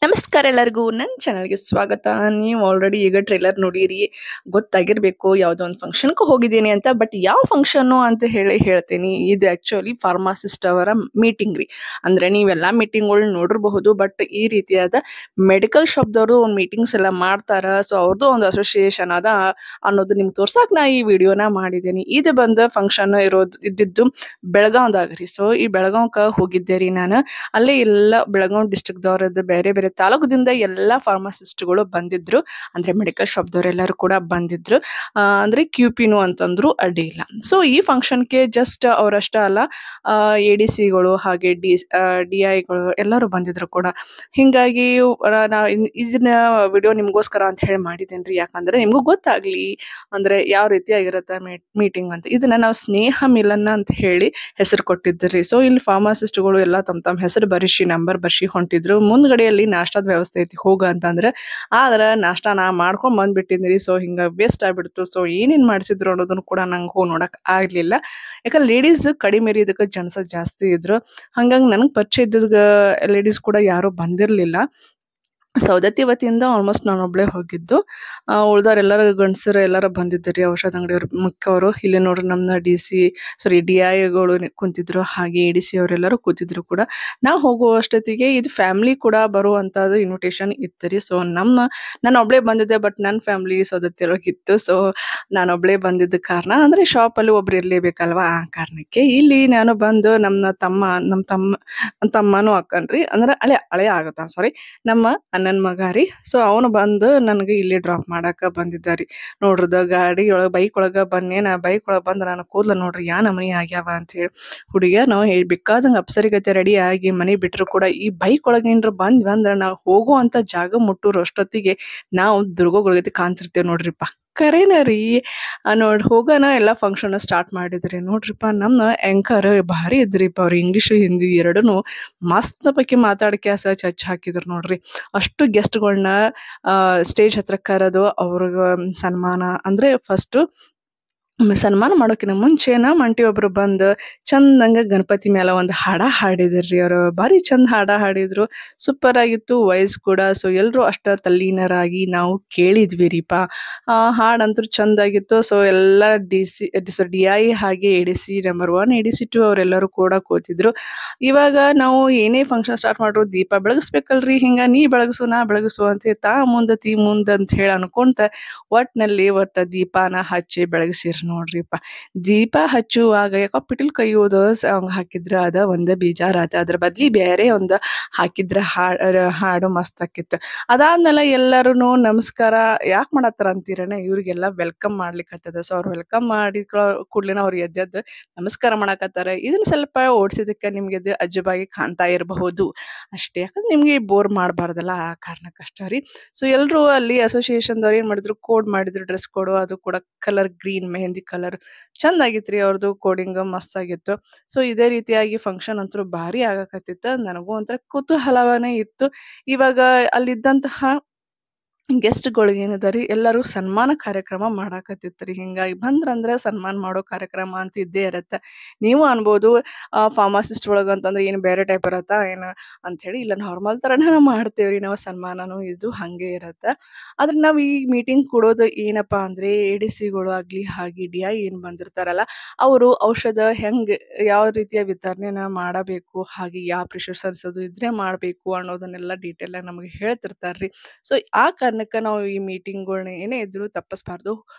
ನಮಸ್ಕಾರ ಎಲ್ಲರಿಗೂ ನನ್ನ ಚಾನಲ್ಗೆ ಸ್ವಾಗತ. ನೀವು ಆಲ್ರೆಡಿ ಈಗ ಟ್ರೇಲರ್ ನೋಡಿರಿ, ಗೊತ್ತಾಗಿರಬೇಕು ಯಾವುದೋ ಒಂದು ಫಂಕ್ಷನ್ಗೆ ಹೋಗಿದ್ದೀನಿ ಅಂತ. ಬಟ್ ಯಾವ ಫಂಕ್ಷನ್ನು ಅಂತ ಹೇಳ್ತೀನಿ. ಇದು ಆ್ಯಕ್ಚುಲಿ ಫಾರ್ಮಾಸಿಸ್ಟ್ ಅವರ ಮೀಟಿಂಗ್ ರೀ. ಅಂದರೆ ನೀವೆಲ್ಲ ಮೀಟಿಂಗ್ಗಳು ನೋಡಿರಬಹುದು, ಬಟ್ ಈ ರೀತಿಯಾದ ಮೆಡಿಕಲ್ ಶಾಪ್ದವರು ಒಂದು ಮೀಟಿಂಗ್ಸ್ ಎಲ್ಲ ಮಾಡ್ತಾರೆ. ಸೊ ಅವ್ರದ್ದು ಒಂದು ಅಸೋಸಿಯೇಷನ್ ಅದ ಅನ್ನೋದು ನಿಮ್ಗೆ ತೋರ್ಸಕ್ಕೆ ನಾ ಈ ವಿಡಿಯೋನ ಮಾಡಿದ್ದೀನಿ. ಇದು ಬಂದು ಫಂಕ್ಷನ್ ಇದ್ದಿದ್ದು ಬೆಳಗಾವ್ದಾಗ ರೀ. ಸೊ ಈ ಬೆಳಗಾವ್ಗೆ ಹೋಗಿದ್ದೆ ರೀ ನಾನು. ಅಲ್ಲೇ ಎಲ್ಲ ಬೆಳಗಾವ್ ಡಿಸ್ಟ್ರಿಕ್ದವ್ರದ್ದು ಬೇರೆ ಬೇರೆ ತಾಲೂಕದಿಂದ ಎಲ್ಲ ಫಾರ್ಮಾಸಿಸ್ಟ್ಗಳು ಬಂದಿದ್ರು. ಅಂದ್ರೆ ಮೆಡಿಕಲ್ ಶಾಪ್ದವರೆಲ್ಲರೂ ಕೂಡ ಬಂದಿದ್ರು. ಅಂದ್ರೆ ಕ್ಯೂಪಿನು ಅಂತಂದ್ರು ಅಡ್ಡಿ ಇಲ್ಲ. ಸೊ ಈ ಫಂಕ್ಷನ್ಗೆ ಜಸ್ಟ್ ಅವರಷ್ಟ ಅಲ್ಲ, ಎ ಡಿ ಸಿಗಳು ಹಾಗೆ ಡಿ ಐಗಳು ಎಲ್ಲರೂ ಬಂದಿದ್ರು ಕೂಡ. ಹಿಂಗಾಗಿ ನಾ ಇದನ್ನ ವಿಡಿಯೋ ನಿಮ್ಗೋಸ್ಕರ ಅಂತ ಹೇಳಿ ಮಾಡಿದ್ದೇನ್ರಿ. ಯಾಕಂದ್ರೆ ನಿಮ್ಗೂ ಗೊತ್ತಾಗ್ಲಿ ಅಂದ್ರೆ ಯಾವ ರೀತಿಯಾಗಿರುತ್ತೆ ಮೀಟಿಂಗ್ ಅಂತ. ಇದನ್ನ ನಾವು ಸ್ನೇಹ ಮಿಲನ ಅಂತ ಹೇಳಿ ಹೆಸರು ಕೊಟ್ಟಿದ್ರಿ. ಸೊ ಇಲ್ಲಿ ಫಾರ್ಮಾಸಿಸ್ಟ್ಗಳು ಎಲ್ಲ ತಮ್ಮ ಹೆಸರು ಬರಿಸಿ ನಂಬರ್ ಬರ್ಸಿ ಹೊಂಟಿದ್ರು. ಮುಂದ್ಗಡೆಯಲ್ಲಿ ನಾಷ್ಟಾದ ವ್ಯವಸ್ಥೆ ಐತಿ ಹೋಗ ಅಂತಂದ್ರೆ, ಆದ್ರೆ ನಾಷ್ಟಾ ನಾ ಮಾಡ್ಕೊಂಡ್ ಬಂದ್ಬಿಟ್ಟಿದ್ರಿ. ಸೊ ಹಿಂಗ ವೇಸ್ಟ್ ಆಗ್ಬಿಡ್ತು. ಸೊ ಏನೇನ್ ಮಾಡಿಸಿದ್ರು ಅನ್ನೋದನ್ನು ಕೂಡ ನಂಗೆ ಹೋಗಿ ನೋಡಕ್ ಆಗ್ಲಿಲ್ಲ. ಯಾಕಂದ್ರೆ ಲೇಡೀಸ್ ಕಡಿಮೆ ಇದಕ್ಕೆ ಜನಸ ಜಾಸ್ತಿ ಇದ್ರು. ಹಂಗಾಗಿ ನನಗೆ ಪರಿಚಯ ಇದ್ದ ಲೇಡೀಸ್ ಕೂಡ ಯಾರು ಬಂದಿರ್ಲಿಲ್ಲ. ಸೌದತ್ತಿ ವತಿಯಿಂದ ಆಲ್ಮೋಸ್ಟ್ ನಾನು ಒಬ್ಳೆ ಹೋಗಿದ್ದು. ಉಳ್ದವ್ರೆಲ್ಲರೂ ಗಂಡಸರು ಎಲ್ಲರೂ ಬಂದಿದ್ದರು, ಔಷಧ ಅಂಗಡಿಯವ್ರು ಮುಖ್ಯವರು. ಇಲ್ಲಿ ನೋಡ್ರಿ ನಮ್ಮ ಡಿ ಐಗಳು ಕುಂತಿದ್ರು, ಹಾಗೆ ಎ ಡಿ ಸಿ ಅವರೆಲ್ಲರೂ ಕೂತಿದ್ರು ಕೂಡ. ನಾವು ಹೋಗುವಷ್ಟೊತ್ತಿಗೆ ಇದು ಫ್ಯಾಮಿಲಿ ಕೂಡ ಬರುವಂಥದ್ದು ಇನ್ವಿಟೇಷನ್ ಇತ್ತು ರೀ. ಸೊ ನಾನು ಒಬ್ಳೆ ಬಂದಿದ್ದೆ, ಬಟ್ ನನ್ನ ಫ್ಯಾಮಿಲಿ ಸೌದತ್ತಿ ಒಳಗಿತ್ತು. ಸೊ ನಾನು ಒಬ್ಳೆ ಬಂದಿದ್ದ ಕಾರಣ ಅಂದರೆ ಶಾಪಲ್ಲಿ ಒಬ್ರು ಇರಲೇಬೇಕಲ್ವಾ, ಆ ಕಾರಣಕ್ಕೆ ಇಲ್ಲಿ ನಾನು ಬಂದು ನಮ್ಮ ತಮ್ಮನೂ ಅಕ್ಕನ್ರಿ, ಅಂದ್ರೆ ಹಳೆ ಆಗುತ್ತಾ ಸಾರಿ, ನಮ್ಮ ಅಣ್ಣನ ಮಗ ರೀ. ಸೊ ಅವನು ಬಂದು ನನಗೆ ಇಲ್ಲಿ ಡ್ರಾಪ್ ಮಾಡಾಕ ಬಂದಿದ್ದಾರಿ. ನೋಡ್ರದ ಗಾಡಿ ಒಳಗೆ ಬೈಕ್ ಒಳಗೆ ಬನ್ನಿ, ನಾ ಬೈಕ್ ಒಳಗೆ ಬಂದು ನಾನು ಕೂದಲು ನೋಡ್ರಿ ಯಾ ನಮನಿ ಆಗ್ಯಾವ ಅಂತ ಹೇಳಿ ಹುಡುಗಿಯ ನಾವು ಬೇಕಾದಂಗೆ ಅಪ್ಸರಿಗತೆ ರೆಡಿ ಆಗಿ ಮನೆ ಬಿಟ್ಟರು ಕೂಡ ಈ ಬೈಕ್ ಒಳಗೆ ಏನ್ರ ಬಂದ್ರೆ ನಾವು ಹೋಗುವಂತ ಜಾಗ ಮುಟ್ಟೂರು ಅಷ್ಟೊತ್ತಿಗೆ ನಾವು ದುರ್ಗೋಗತಿ ಕಾಣ್ತಿರ್ತೇವೆ ನೋಡ್ರಿಪ್ಪ. ಕರೇನ ರೀ. ಹೋಗೋಣ ಎಲ್ಲ ಫಂಕ್ಷನ್ ಸ್ಟಾರ್ಟ್ ಮಾಡಿದ್ರಿ. ನೋಡ್ರಿಪ್ಪ ನಮ್ಮ ಆ್ಯಂಕರ್ ಭಾರಿ ಇದ್ರಿಪ್ಪ. ಅವ್ರು ಇಂಗ್ಲೀಷು ಹಿಂದಿ ಎರಡೂ ಮಸ್ತ್ ಬಗ್ಗೆ ಮಾತಾಡಕ್ಕೆ ಚರ್ಚ್ ಹಾಕಿದ್ರು ನೋಡ್ರಿ. ಅಷ್ಟು ಗೆಸ್ಟ್ಗಳನ್ನ ಸ್ಟೇಜ್ ಹತ್ರ ಕರೆದು ಅವ್ರಿಗೆ ಸನ್ಮಾನ ಅಂದ್ರೆ ಫಸ್ಟು ಸನ್ಮಾನ ಮಾಡೋಕಿನ್ನ ಮುಂಚೆ ನಮ್ಮ ಆಂಟಿ ಒಬ್ರು ಬಂದು ಚಂದಂಗ ಗಣಪತಿ ಮೇಲೆ ಒಂದು ಹಾಡ ಹಾಡಿದ್ರಿ. ಅವರು ಭಾರಿ ಚಂದ ಹಾಡ ಹಾಡಿದ್ರು, ಸೂಪರ್ ಆಗಿತ್ತು ವಾಯ್ಸ್ ಕೂಡ. ಸೊ ಎಲ್ಲರೂ ಅಷ್ಟ ತಲ್ಲೀನರಾಗಿ ನಾವು ಕೇಳಿದ್ವಿ ರೀಪ. ಹಾಡಂತೂ ಚಂದಾಗಿತ್ತು. ಸೊ ಎಲ್ಲ ಡಿ ಐ ಹಾಗೆ A D C number 1 A D C 2 ಅವರೆಲ್ಲರೂ ಕೂಡ ಕೂತಿದ್ರು. ಇವಾಗ ನಾವು ಏನೇ ಫಂಕ್ಷನ್ ಸ್ಟಾರ್ಟ್ ಮಾಡ್ರು ದೀಪ ಬೆಳಗಿಸ್ಬೇಕಲ್ರಿ. ಹಿಂಗ ನೀ ಬೆಳಗಿಸು ನಾ ಬೆಳಗಿಸು ಅಂತ ತೀ ಮುಂದೆ ಅಂತ ಹೇಳಿ ಅನ್ಕೊಂತ ಒಟ್ಟ ದೀಪಾನ ಹಚ್ಚಿ ಬೆಳಗಿಸಿರ್ ನೋಡ್ರಿಪ್ಪ. ದೀಪ ಹಚ್ಚುವಾಗ ಯಾಕೋ ಪಿಟಲ್ ಕೈಯೋದು ಸಾಂಗ್ ಹಾಕಿದ್ರ ಅದ ಒಂದೇ ಬೇಜಾರಾತ. ಅದ್ರ ಬದ್ಲಿ ಬೇರೆ ಒಂದು ಹಾಕಿದ್ರ ಹಾಡು ಮಸ್ತ್ ಆಕಿತ್ತು. ಅದಾದ್ಮೇಲೆ ಎಲ್ಲರೂ ನಮಸ್ಕಾರ ಯಾಕೆ ಮಾಡತ್ತಾರ ಅಂತೀರನ, ಇವ್ರಿಗೆಲ್ಲ ವೆಲ್ಕಮ್ ಮಾಡ್ಲಿಕ್ಕೆ ಹತ್ತದ. ಸೊ ಅವ್ರು ವೆಲ್ಕಮ್ ಮಾಡಿ ಕೂಡ್ಲಿನ ಅವ್ರು ಎದ್ದೆದ್ದು ನಮಸ್ಕಾರ ಮಾಡಕತ್ತಾರ. ಇದನ್ನ ಸ್ವಲ್ಪ ಓಡಿಸಿದಕ್ಕೆ ನಿಮ್ಗೆ ಇದು ಅಜ್ಜಬಾಗಿ ಕಾಣ್ತಾ ಇರಬಹುದು ಅಷ್ಟೇ. ಯಾಕಂದ್ರೆ ನಿಮ್ಗೆ ಬೋರ್ ಮಾಡಬಾರ್ದಲ್ಲ, ಆ ಕಾರಣಕ್ಕಷ್ಟ ರೀ. ಸೊ ಎಲ್ಲರೂ ಅಲ್ಲಿ ಅಸೋಸಿಯೇಷನ್ದವ್ರು ಏನ್ ಮಾಡಿದ್ರು, ಕೋಡ್ ಮಾಡಿದ್ರು, ಡ್ರೆಸ್ ಕೋಡು. ಅದು ಕೂಡ ಕಲರ್ ಗ್ರೀನ್ ಮೆಹಂದಿ ಕಲರ್ ಚಂದಾಗಿತ್ತು ರೀ. ಅವ್ರದ್ದು ಕೋಡಿಂಗ್ ಮಸ್ತ್ ಆಗಿತ್ತು. ಸೊ ಇದೇ ರೀತಿಯಾಗಿ ಫಂಕ್ಷನ್ ಅಂತೂ ಭಾರಿ ಆಗಕತ್ತಿತ್ತು. ನನಗೂ ಒಂಥರ ಕುತೂಹಲವನೇ ಇತ್ತು. ಇವಾಗ ಅಲ್ಲಿದ್ದಂತಹ ಗೆಸ್ಟ್ಗಳಿಗೆ ಏನದ ರೀ, ಎಲ್ಲರೂ ಸನ್ಮಾನ ಕಾರ್ಯಕ್ರಮ ಮಾಡಾಕತ್ತಿತ್ತು. ಹಿಂಗಾಗಿ ಬಂದ್ರಂದ್ರೆ ಸನ್ಮಾನ ಮಾಡೋ ಕಾರ್ಯಕ್ರಮ ಅಂತ ಇದ್ದೇ ಇರತ್ತೆ. ನೀವು ಅನ್ಬೋದು ಫಾರ್ಮಾಸಿಸ್ಟ್ ಒಳಗೆ ಅಂತಂದ್ರೆ ಏನು ಬೇರೆ ಟೈಪ್ ಇರತ್ತಾ ಏನು ಅಂಥೇಳಿ. ಇಲ್ಲ, ನಾರ್ಮಲ್ ಥರನೇ ನಾವು ಮಾಡ್ತೇವ್ರಿ. ನಾವು ಸನ್ಮಾನನೂ ಇದು ಹಾಗೆ ಇರತ್ತೆ. ಆದ್ರೆ ನಾವು ಈ ಮೀಟಿಂಗ್ ಕೊಡೋದು ಏನಪ್ಪ ಅಂದ್ರೆ ಎ ಡಿ ಸಿಗಳು ಆಗಲಿ ಹಾಗೆ ಡಿ ಐ ಏನು ಬಂದಿರ್ತಾರಲ್ಲ, ಅವರು ಔಷಧ ಹೆಂಗೆ ಯಾವ ರೀತಿಯ ವಿತರಣೆನ ಮಾಡಬೇಕು, ಹಾಗೆ ಯಾವ ಪ್ರಿಕಾಷನ್ಸ್ ಅದು ಇದ್ರೆ ಮಾಡಬೇಕು ಅನ್ನೋದನ್ನೆಲ್ಲ ಡೀಟೇಲ್ ಆಗಿ ನಮಗೆ ಹೇಳ್ತಿರ್ತಾರ್ರಿ. ಸೊ ಆ ಕಾರಣಕ್ಕೆ ನಾವು ಈ ಮೀಟಿಂಗ್ಗಳ್ನ ಏನೇ ಇದ್ರು ತಪ್ಪಿಸ್ಬಾರ್ದು,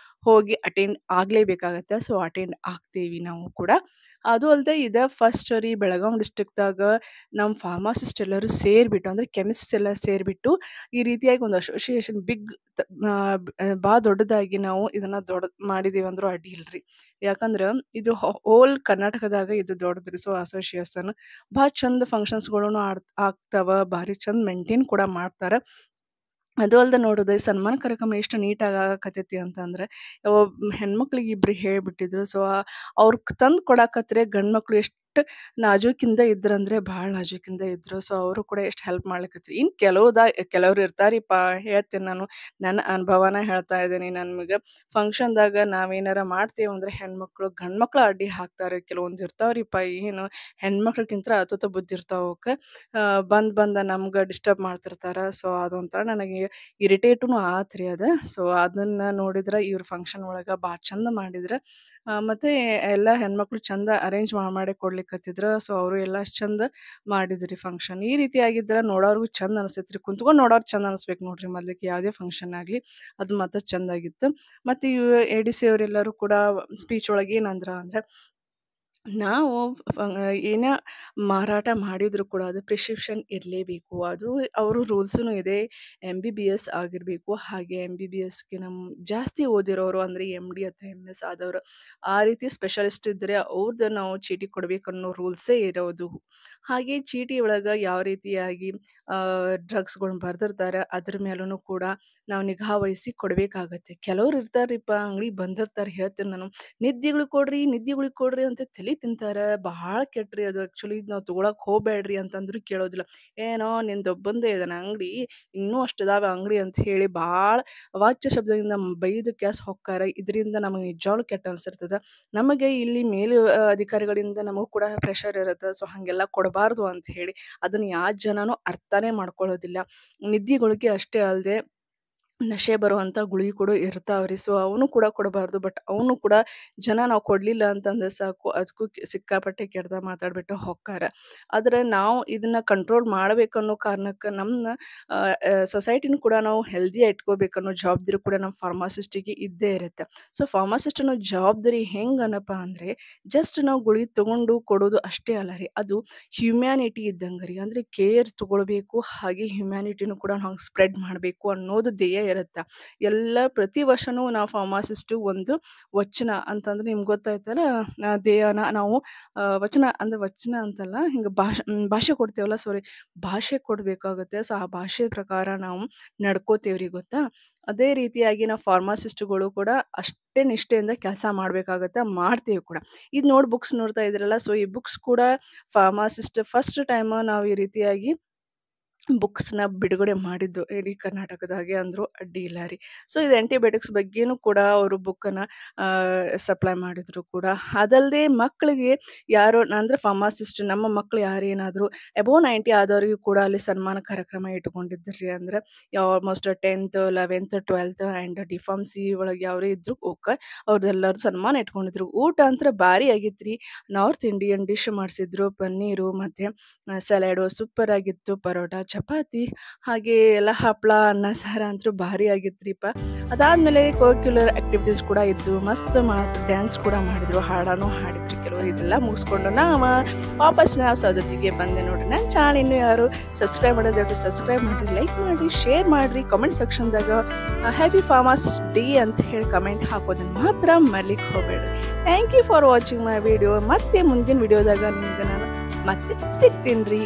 ಹೋಗಿ ಅಟೆಂಡ್ ಆಗ್ಲೇಬೇಕಾಗತ್ತೆ. ಸೊ ಅಟೆಂಡ್ ಆಗ್ತೀವಿ ನಾವು ಕೂಡ. ಅದು ಅಲ್ಲದೆ ಇದೆ ಫಸ್ಟ್ ರೀ ಬೆಳಗಾಂ ಡಿಸ್ಟ್ರಿಕ್ದಾಗ ನಮ್ಮ ಫಾರ್ಮಾಸಿಸ್ಟ್ ಎಲ್ಲರೂ ಸೇರಿಬಿಟ್ಟು, ಅಂದ್ರೆ ಕೆಮಿಸ್ಟ್ ಎಲ್ಲ ಸೇರಿಬಿಟ್ಟು ಈ ರೀತಿಯಾಗಿ ಒಂದು ಅಸೋಸಿಯೇಷನ್ ಭಾಳ ದೊಡ್ಡದಾಗಿ ನಾವು ಇದನ್ನ ಮಾಡಿದೀವಿ ಅಂದ್ರೂ ಅಡ್ಡಿ ಇಲ್ರಿ. ಯಾಕಂದ್ರೆ ಇದು ಹೋಲ್ ಕರ್ನಾಟಕದಾಗ ಇದು ದೊಡ್ಡದ್ರಿ. ಸೊ ಅಸೋಸಿಯೇಷನ್ ಭಾಳ ಚಂದ ಫಂಕ್ಷನ್ಸ್ಗಳು ಆಗ್ತಾವ, ಭಾರಿ ಚಂದ ಮೇಂಟೈನ್ ಕೂಡ ಮಾಡ್ತಾರೆ. ಅದು ಅಲ್ದೆ ನೋಡೋದು ಈ ಸನ್ಮಾನ ಕಾರ್ಯಕ್ರಮ ಎಷ್ಟು ನೀಟಾಗಿ ಆಗಕತ್ತೈತಿ ಅಂತಂದ್ರೆ, ಹೆಣ್ಮಕ್ಳಿಗೆ ಇಬ್ರು ಹೇಳ್ಬಿಟ್ಟಿದ್ರು. ಸೊ ಅವ್ರು ತಂದು ಕೊಡಾಕತ್ರೆ ಗಂಡ್ಮಕ್ಳು ಎಷ್ಟು ನಾಜೂಕಿಂದ ಇದ್ರಂದ್ರೆ ಭಾಳ ನಾಜೂಕಿಂದ ಇದ್ರು. ಸೊ ಅವರು ಕೂಡ ಎಷ್ಟು ಹೆಲ್ಪ್ ಮಾಡ್ಲಿಕತ್ರು. ಇನ್ನು ಕೆಲವ್ರು ಇರ್ತಾರಿಪ್ಪ, ಹೇಳ್ತೀನಿ ನಾನು. ನನ್ನ ಅನುಭವನ ಹೇಳ್ತಾ ಇದ್ದೀನಿ ನಿಮ್ಗೆ. ಫಂಕ್ಷನ್‌ದಾಗ ನಾವೇನಾರ ಮಾಡ್ತೇವೆ ಅಂದ್ರೆ ಹೆಣ್ಮಕ್ಳು ಗಂಡ್ಮಕ್ಳು ಅಡ್ಡಿ ಹಾಕ್ತಾರೆ. ಕೆಲವೊಂದು ಇರ್ತಾವ್ರಿಪ್ಪ, ಏನು ಹೆಣ್ಮಕ್ಳಿಗಿಂತ ಅತುತ ಬುದ್ಧಿ ಇರ್ತಾವ ಅವಕ್ಕ. ಬಂದ ನಮ್ಗೆ ಡಿಸ್ಟರ್ಬ್ ಮಾಡ್ತಿರ್ತಾರ. ಸೊ ಅದೊಂಥರ ನನಗೆ ಇರಿಟೇಟುನು ಆತ್ರಿ ಅದ. ಸೊ ಅದನ್ನ ನೋಡಿದ್ರೆ ಇವ್ರ ಫಂಕ್ಷನ್ ಒಳಗ ಭಾಳ ಚಂದ ಮಾಡಿದ್ರ. ಮತ್ತೆ ಎಲ್ಲ ಹೆಣ್ಮಕ್ಳು ಚಂದ ಅರೇಂಜ್ ಮಾಡೇ ಕೊಡ್ಲಿಕತ್ತಿದ್ರು. ಸೊ ಅವರು ಎಲ್ಲ ಚಂದ ಮಾಡಿದ್ರಿ ಫಂಕ್ಷನ್. ಈ ರೀತಿ ಆಗಿದ್ರ ನೋಡೋರ್ಗೂ ಚಂದ ಅನಿಸ್ತೈತ್ರಿ. ಕುಂತ್ಕೊಂಡು ನೋಡೋರ್ ಚಂದ ಅನಿಸ್ಬೇಕು ನೋಡ್ರಿ ಮೊದ್ಲಿಕ್ಕೆ ಯಾವುದೇ ಫಂಕ್ಷನ್ ಆಗ್ಲಿ. ಅದು ಮತ್ತೆ ಚಂದಾಗಿತ್ತು. ಮತ್ತೆ ಇವ್ ADC ಅವರೆಲ್ಲರೂ ಕೂಡ ಸ್ಪೀಚ್ ಒಳಗೆ ಏನಂದ್ರ ಅಂದ್ರೆ, ನಾವು ಏನ ಮಾರಾಟ ಮಾಡಿದ್ರು ಕೂಡ ಅದು ಪ್ರಿಸ್ಕ್ರಿಪ್ಷನ್ ಇರಲೇಬೇಕು. ಅದು ಅವರು ರೂಲ್ಸ್‌ನು ಇದೆ. MBBS ಆಗಿರಬೇಕು. ಹಾಗೆ MBBS‌ಗೆ ಜಾಸ್ತಿ ಓದಿರೋರು ಅಂದ್ರೆ MD ಅಥವಾ MS ಆದವರು, ಆ ರೀತಿ ಸ್ಪೆಷಲಿಸ್ಟ್ ಇದ್ರೆ ಅವ್ರದ್ದು ನಾವು ಚೀಟಿ ಕೊಡ್ಬೇಕನ್ನೋ ರೂಲ್ಸೇ ಇರೋದು. ಹಾಗೆ ಚೀಟಿ ಒಳಗ ಯಾವ ರೀತಿಯಾಗಿ ಡ್ರಗ್ಸ್‌ಗಳ್ನ ಬರ್ದಿರ್ತಾರೆ ಅದ್ರ ಮೇಲೂ ಕೂಡ ನಾವು ನಿಗಾ ವಹಿಸಿ ಕೊಡ್ಬೇಕಾಗತ್ತೆ. ಕೆಲವ್ರು ಇರ್ತಾರಿಪ್ಪ, ಅಂಗಡಿಗೆ ಬಂದಿರ್ತಾರೆ, ಹೇಳ್ತೀನಿ ನಾನು, ನಿದ್ದಿಗುಳಿಗೆ ಕೊಡ್ರಿ ಅಂತ ತಲಿ ತಿಂತಾರೆ. ಬಹಳ ಕೆಟ್ಟ್ರಿ ಅದು. ಆ್ಯಕ್ಚುಲಿ ನಾವು ತಗೊಳಕ್ ಹೋಗ್ಬೇಡ್ರಿ ಅಂತಂದ್ರು ಕೇಳೋದಿಲ್ಲ. ಏನೋ ನಿಂದೊಬ್ಬಂದೇ ಇದನ್ನ ಅಂಗಡಿ, ಇನ್ನೂ ಅಷ್ಟಿದಾವೆ ಅಂಗಡಿ ಅಂತ ಹೇಳಿ ಭಾಳ ಅವಾಚ್ಯ ಶಬ್ದದಿಂದ ಬೈದು ಕ್ಯಾಸ್ ಹೊಕ್ಕಾರ. ಇದರಿಂದ ನಮಗೆ ನಿಜವಾಗ್ಲೂ ಕೆಟ್ಟ ಅನ್ಸಿರ್ತದ. ನಮಗೆ ಇಲ್ಲಿ ಮೇಲು ಅಧಿಕಾರಿಗಳಿಂದ ನಮಗೂ ಕೂಡ ಪ್ರೆಷರ್ ಇರುತ್ತೆ. ಸೊ ಹಾಗೆಲ್ಲ ಕೊಡಬಾರ್ದು ಅಂತ ಹೇಳಿ ಅದನ್ನ ಯಾವ ಜನನೂ ಅರ್ಥನೇ ಮಾಡ್ಕೊಳ್ಳೋದಿಲ್ಲ. ನಿದ್ದಿಗಳಿಗೆ ಅಷ್ಟೇ ಅಲ್ಲದೆ ನಶೆ ಬರುವಂಥ ಗುಳಿಗೆ ಕೂಡ ಇರ್ತಾವ್ರಿ. ಸೊ ಅವನು ಕೂಡ ಕೊಡಬಾರ್ದು. ಬಟ್ ಅವನು ಕೂಡ ಜನ ನಾವು ಕೊಡಲಿಲ್ಲ ಅಂತಂದ್ರೆ ಸಾಕು, ಅದಕ್ಕೂ ಸಿಕ್ಕಾಪಟ್ಟೆ ಕೆಟ್ಟದಾಗ ಮಾತಾಡ್ಬಿಟ್ಟು ಹೊಕ್ಕಾರ. ಆದ್ರೆ ನಾವು ಇದನ್ನ ಕಂಟ್ರೋಲ್ ಮಾಡ್ಬೇಕನ್ನೋ ಕಾರಣಕ್ಕೆ ನಮ್ಮ ಸೊಸೈಟಿನೂ ಕೂಡ ನಾವು ಹೆಲ್ದಿಯಾಗಿ ಇಟ್ಕೋಬೇಕನ್ನೋ ಜವಾಬ್ದಾರಿ ಕೂಡ ನಮ್ಮ ಫಾರ್ಮಾಸಿಸ್ಟಿಗೆ ಇದ್ದೇ ಇರುತ್ತೆ. ಸೊ ಫಾರ್ಮಾಸಿಸ್ಟ್ ಅನ್ನೋ ಜವಾಬ್ದಾರಿ ಹೆಂಗನಪ್ಪ ಅಂದರೆ, ಜಸ್ಟ್ ನಾವು ಗುಳಿಗೆ ತೊಗೊಂಡು ಕೊಡೋದು ಅಷ್ಟೇ ಅಲ್ಲ ರೀ, ಅದು ಹ್ಯುಮ್ಯಾನಿಟಿ ಇದ್ದಂಗೆ ರೀ. ಅಂದರೆ ಕೇರ್ ತೊಗೊಳ್ಬೇಕು, ಹಾಗೆ ಹ್ಯುಮ್ಯಾನಿಟಿನೂ ಕೂಡ ನಾವು ಸ್ಪ್ರೆಡ್ ಮಾಡಬೇಕು ಅನ್ನೋದು ಧ್ಯೇಯ ಇರುತ್ತೆ. ಪ್ರತಿ ವರ್ಷವೂ ನಾವು ಫಾರ್ಮಾಸಿಸ್ಟು ಒಂದು ವಚನ ಅಂತಂದ್ರೆ ನಿಮ್ಗೆ ಗೊತ್ತಾಯ್ತಲ್ಲ, ಧ್ಯೇಯನ ನಾವು ವಚನ ಅಂತಲ್ಲ, ಹಿಂಗೆ ಭಾಷೆ ಕೊಡ್ತೇವಲ್ಲ, ಭಾಷೆ ಕೊಡಬೇಕಾಗುತ್ತೆ. ಸೊ ಆ ಭಾಷೆ ಪ್ರಕಾರ ನಾವು ನಡ್ಕೋತೇವ್ರಿ, ಗೊತ್ತಾ. ಅದೇ ರೀತಿಯಾಗಿ ನಾವು ಫಾರ್ಮಾಸಿಸ್ಟ್ಗಳು ಕೂಡ ಅಷ್ಟೇ ನಿಷ್ಠೆಯಿಂದ ಕೆಲಸ ಮಾಡಬೇಕಾಗತ್ತೆ, ಮಾಡ್ತೀವಿ ಕೂಡ. ಇದು ಬುಕ್ಸ್ ನೋಡ್ತಾ ಇದ್ರಲ್ಲ, ಸೊ ಈ ಬುಕ್ಸ್ ಕೂಡ ಫಾರ್ಮಾಸಿಸ್ಟ್ ಫಸ್ಟ್ ಟೈಮ್ ನಾವು ಈ ರೀತಿಯಾಗಿ ಬುಕ್ಸ್ನ ಬಿಡುಗಡೆ ಮಾಡಿದ್ದು ಇಡೀ ಕರ್ನಾಟಕದಾಗೆ ಅಂದರೂ ಅಡ್ಡಿ ಇಲ್ಲ ರೀ. ಸೊ ಇದು ಆಂಟಿಬಯೋಟಿಕ್ಸ್ ಬಗ್ಗೆನೂ ಕೂಡ ಅವರು ಬುಕ್ಕನ್ನು ಸಪ್ಲೈ ಮಾಡಿದ್ರು ಕೂಡ. ಅದಲ್ಲದೆ ಮಕ್ಕಳಿಗೆ ಯಾರೋ ಅಂದರೆ ಫಾರ್ಮಾಸಿಸ್ಟ್ ನಮ್ಮ ಮಕ್ಕಳು ಯಾರೇನಾದರೂ ಅಬೋವ್ 90 ಆದವರಿಗೂ ಕೂಡ ಅಲ್ಲಿ ಸನ್ಮಾನ ಕಾರ್ಯಕ್ರಮ ಇಟ್ಕೊಂಡಿದ್ರಿ. ಅಂದರೆ almost 10th 11th 12th and D Pharmacy ಒಳಗೆ ಯಾರೇ ಇದ್ರು ಅವ್ರದ್ದೆಲ್ಲರೂ ಸನ್ಮಾನ ಇಟ್ಕೊಂಡಿದ್ರು. ಊಟ ಅಂತ ಭಾರಿ ಆಗಿತ್ತು ರೀ. ನಾರ್ತ್ ಇಂಡಿಯನ್ ಡಿಶ್ ಮಾಡಿಸಿದ್ರು, ಪನ್ನೀರು ಮತ್ತು ಸಲಾಡು ಸೂಪರ್ ಆಗಿತ್ತು, ಪರೋಟ ಚಪಾತಿ ಹಾಗೆ ಎಲ್ಲ ಹಪ್ಪಳ ಅನ್ನ ಸಾರ ಅಂತೂ ಭಾರಿ ಆಗಿತ್ರಿಪ್ಪ. ಅದಾದಮೇಲೆ ಕೋಕ್ಯುಲರ್ ಆ್ಯಕ್ಟಿವಿಟೀಸ್ ಕೂಡ ಇದ್ದು, ಮಸ್ತ್ ಡ್ಯಾನ್ಸ್ ಕೂಡ ಮಾಡಿದ್ರು, ಹಾಡನೂ ಹಾಡಿದ್ರು ಕೆಲವರು. ಇದೆಲ್ಲ ಮುಗಿಸ್ಕೊಂಡು ವಾಪಸ್ ನಾವು ಸೌದತ್ತಿಗೆ ಬಂದೆ ನೋಡ್ರಿ. ನನ್ನ ಚಾನಲ್ ಇನ್ನೂ ಯಾರು ಸಬ್ಸ್ಕ್ರೈಬ್ ಮಾಡೋದು ಸಬ್ಸ್ಕ್ರೈಬ್ ಮಾಡಿರಿ, ಲೈಕ್ ಮಾಡಿರಿ, ಶೇರ್ ಮಾಡಿರಿ. ಕಮೆಂಟ್ ಸೆಕ್ಷನ್ದಾಗ ಹ್ಯಾಪಿ ಫಾರ್ಮಾಸಿಸ್ಟ್ ಡೇ ಅಂತ ಹೇಳಿ ಕಮೆಂಟ್ ಹಾಕೋದನ್ನು ಮಾತ್ರ ಮರ್ಲಿಕ್ಕೆ ಹೋಗಬೇಡ್ರಿ. Thank you for watching my video. ಮತ್ತೆ ಮುಂದಿನ ವಿಡಿಯೋದಾಗ ನಿಮ್ಗೆ ನಾನು ಮತ್ತೆ ಸಿಗ್ತೀನಿ ರೀ.